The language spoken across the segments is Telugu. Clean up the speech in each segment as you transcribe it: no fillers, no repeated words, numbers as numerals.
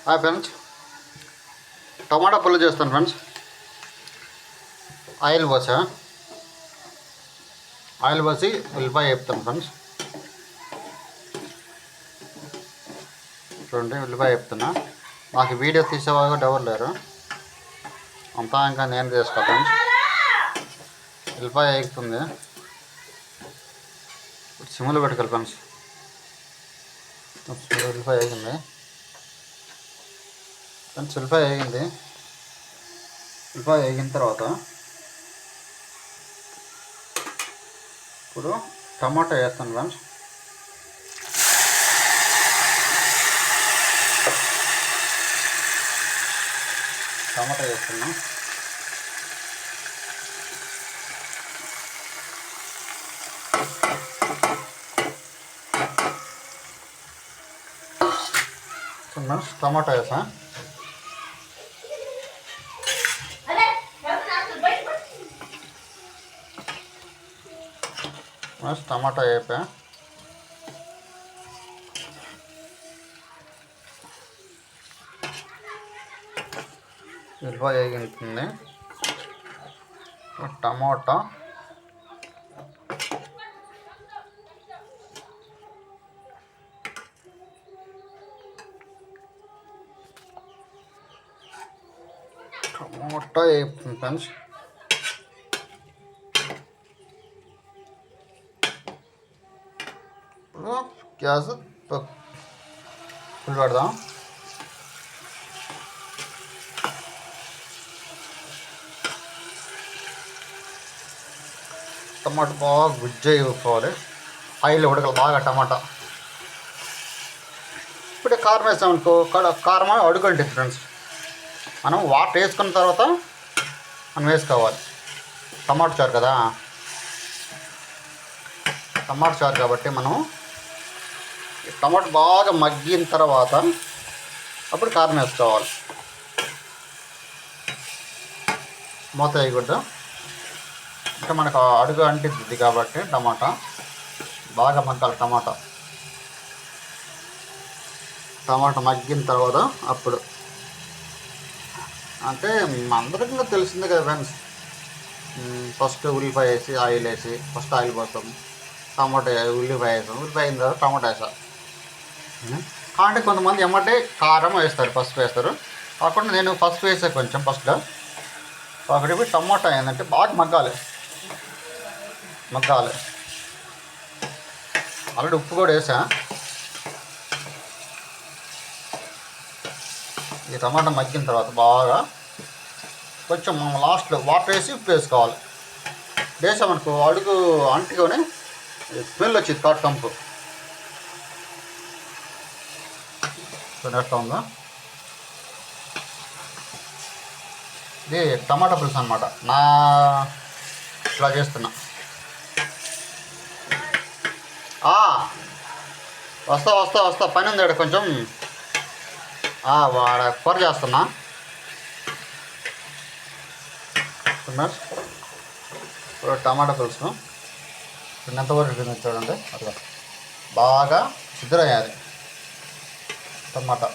హాయ్ ఫ్రెండ్స్, టమాటా పుల్ల చేస్తాను ఫ్రెండ్స్. ఆయిల్ పోసి ఉల్లిపాయ వేపుతాను ఫ్రెండ్స్. చూడండి, ఉల్లిపాయ వేపుతున్నా. నాకు వీడియో తీసేవాళ్ళు ఎవరు లేరు, అంతా ఇంకా నేను చేసుకో ఫ్రెండ్స్. ఉల్లిపాయ వేగుతుంది, సిమ్లో పెట్టుకోవాలి ఫ్రెండ్స్. ఉల్లిపాయ వేగింది ఫ్రెండ్స్. ఉల్లిపాయ వేగిన తర్వాత ఇప్పుడు టమాటా వేస్తాను ఫ్రెండ్స్. టమాటా వేస్తున్నా. టమాటా వేసా. టమాటా వేపా. ఉల్లిపాయ వేగింది. టమాటా వేపుతుంది ఫ్రెండ్స్. గ్యాస్ ఫుల్ పెడదాం. టమాటా బాగా గుజ్జు అయిపోవాలి, ఆయిల్ ఉడకాలి బాగా టమాటా. ఇప్పుడే కారం వేసామనుకో, కారం అడుగండి ఫ్రెండ్స్. మనం వాటర్ వేసుకున్న తర్వాత మనం వేసుకోవాలి. టమాటా చారు కదా, టమాటా చారు కాబట్టి మనం టమాటా బాగా మగ్గిన తర్వాత అప్పుడు కారం వేసుకోవాలి. మూత వేయకూడదు, అంటే మనకు అడుగు అంటిద్ది కాబట్టి టమాటా బాగా మగ్గాలి. టమాటా మగ్గిన తర్వాత అప్పుడు, అంటే అందరికీ తెలిసిందే కదా ఫ్రెండ్స్. ఫస్ట్ ఉల్లిపాయ వేసి ఆయిల్ వేసి, ఫస్ట్ ఆయిల్ పోస్తాం, టమాటా ఉల్లిపాయ వేసాం, ఉల్లిపాయ అయిన తర్వాత టమాటా వేసాం. కాబట్టి కొంతమంది ఎమ్మటే కారం వేస్తారు, పసుపు వేస్తారు. కాకుండా నేను పసుపు వేసా కొంచెం ఫస్ట్లో. కాబట్టి టమాటా ఏంటంటే బాగా మగ్గాలి. ఆల్రెడీ ఉప్పు కూడా వేసా. ఈ టమాటా మగ్గిన తర్వాత బాగా కొంచెం మనం లాస్ట్లో వాటర్ వేసి ఉప్పు వేసుకోవాలి. వేసామనుకో అడుగు అంటుకొని స్మెల్ వచ్చింది, కంపు. ఎట్లా ఉందో ఇది టమాటా పులుసు అన్నమాట. నా ఇలా చేస్తున్నా. వస్తా పని ఉంది ఇక్కడ కొంచెం. వాడ కూర చేస్తున్నా. ఇప్పుడు టమాటా పులుసు ఎంతవరకు చూడండి, అట్లా బాగా సిద్ధమయ్యాది టమాటా.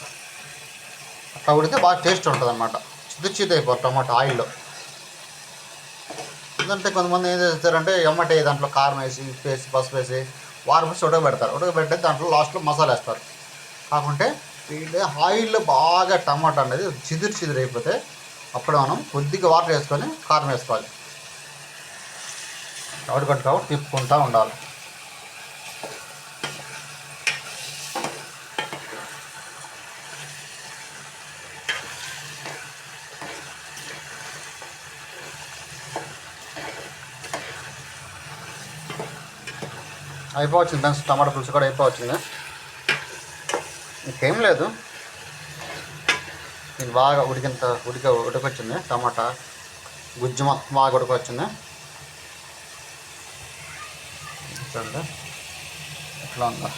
అట్లా ఉడితే బాగా టేస్ట్ ఉంటుంది అన్నమాట. చిద్దు అయిపోతుంది టమాటా ఆయిల్లో. ఎందుకంటే కొంతమంది ఏం చేస్తారంటే ఎమ్మటే దాంట్లో కారం వేసి, ఉప్పు వేసి, పసుపు వేసి వారం వేసి ఉడకబెడితే దాంట్లో లాస్ట్లో మసాలా వేస్తారు. కాకుంటే ఆయిల్లో బాగా టమాటా అనేది చిదురు అయిపోతే అప్పుడు మనం కొద్దిగా వాటర్ వేసుకొని కారం వేసుకోవాలి. కాబట్టి తిప్పుకుంటూ ఉండాలి. అయిపోవచ్చింది ఫ్రెండ్స్, టమాటా పులుసు కూడా అయిపోవచ్చింది. ఇంకేం లేదు, ఇది బాగా ఉడికొచ్చింది. టమాటా గుజ్జు మొత్తం బాగా ఉడికొచ్చింది. చూడండి ఎట్లా ఉందో.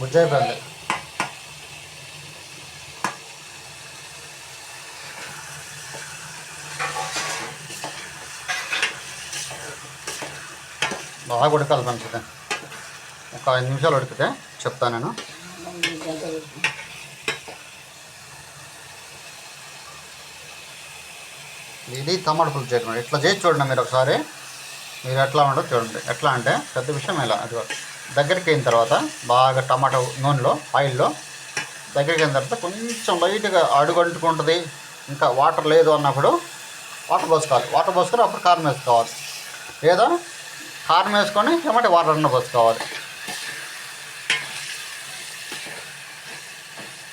గుజ్జు అయిపోయింది. బాగా ఉడకాలి ఫ్రెండ్స్. ఒక 5 నిమిషాలు ఉడికితే చెప్తాను నేను. ఇది టమాటా పులుసు చేయడం ఇట్లా చేసి చూడండి మీరు ఒకసారి. మీరు ఎట్లా ఉండో చూడండి. ఎట్లా అంటే పెద్ద విషయం ఇలా అది దగ్గరికి అయిన తర్వాత బాగా టమాటా నూనెలో ఆయిల్లో దగ్గరికి అయిన తర్వాత కొంచెం లైట్గా అడుగంటుకుంటుంది, ఇంకా వాటర్ లేదు అన్నప్పుడు వాటర్ పోసుకోవాలి. వాటర్ పోసుకొని అప్పుడు కారం వేసుకోవాలి, లేదా కారం వేసుకొని టమాటా వాటర్ అన్న పోసుకోవాలి.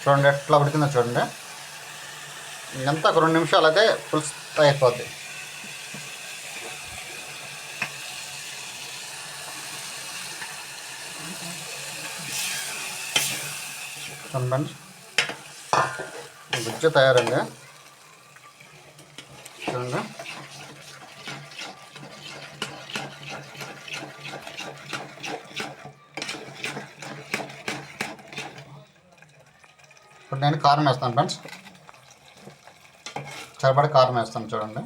చూడండి ఎట్లా ఉడికిందో చూడండి. ఎంత ఒక 2 నిమిషాలు అయితే పులుసు అయిపోద్ది. చూడండి గుజ్జు తయారండి. చూడండి ఇప్పుడు నేను కారం వేస్తాను ఫ్రెండ్స్. సరిపడా కారం వేస్తాను చూడండి.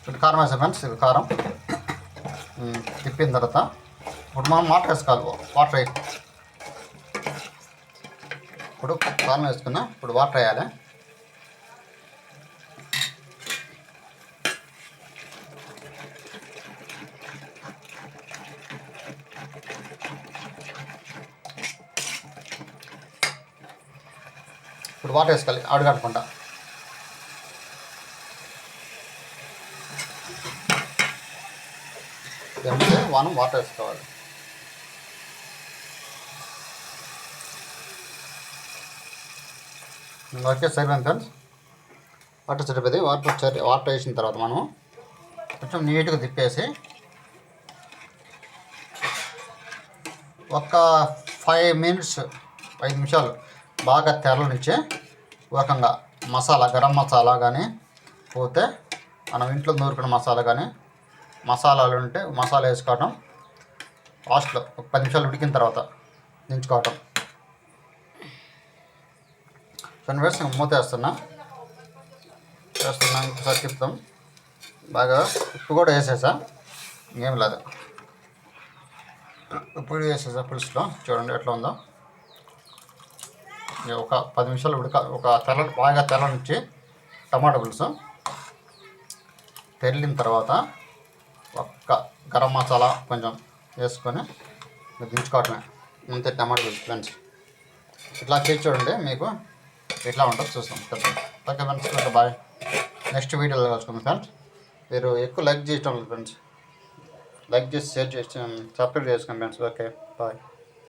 ఇప్పుడు కారం వేస్తాను ఫ్రెండ్స్. ఇది కారం తిప్పిన తర్వాత ఇప్పుడు మనం వాటర్ వేసుకోవాలి. వాటర్ ఇప్పుడు కారం వేసుకున్నా, ఇప్పుడు వాటర్ వేయాలి. ఇప్పుడు వాటర్ వేసుకోవాలి అడుగట్టుకుంటా. వెంటనే మనం వాటర్ వేసుకోవాలి. ఓకే సరిపోయింది ఫ్రెండ్స్. వాటర్ సరిపోయింది. వాటర్ వేసిన తర్వాత మనం కొంచెం నీట్గా తిప్పేసి ఒక 5 మినిట్స్ 5 నిమిషాలు బాగా తెరలనిచ్చి రకంగా మసాలా గరం మసాలా కానీ పోతే మనం ఇంట్లో నూరుకున్న మసాలా కానీ మసాలాలు ఉంటే మసాలా వేసుకోవటం. లాస్ట్లో ఒక 10 నిమిషాలు ఉడికిన తర్వాత దించుకోవటం. కొన్ని వేసి మూత వేస్తున్నా ఇంకోసారి తిప్పుతాం. బాగా ఉప్పు కూడా వేసేసా, ఏం లేదు. ఉప్పు వేసేసా పులుసులో. చూడండి ఎట్లా ఉందో. ఒక 10 నిమిషాలు ఒక బాగా తెల్లనిచ్చి టమాటా పులుసు తెల్లిన తర్వాత ఒక్క గరం మసాలా కొంచెం వేసుకొని దించుకోవటమే. అంతే టమాటా పులుసు ఫ్రెండ్స్. ఇట్లా చేసి చూడండి, మీకు ఎట్లా ఉంటుందో చూస్తాం. Okay friends, okay bye. Next వీడియోలో కలుసుకుందాం ఫ్రెండ్స్. మీరు ఎక్కువ లైక్ చేయటం లేదు ఫ్రెండ్స్. లైక్ చేసి షేర్ చేసి సబ్స్క్రైబ్ చేసుకోండి ఫ్రెండ్స్. Okay bye.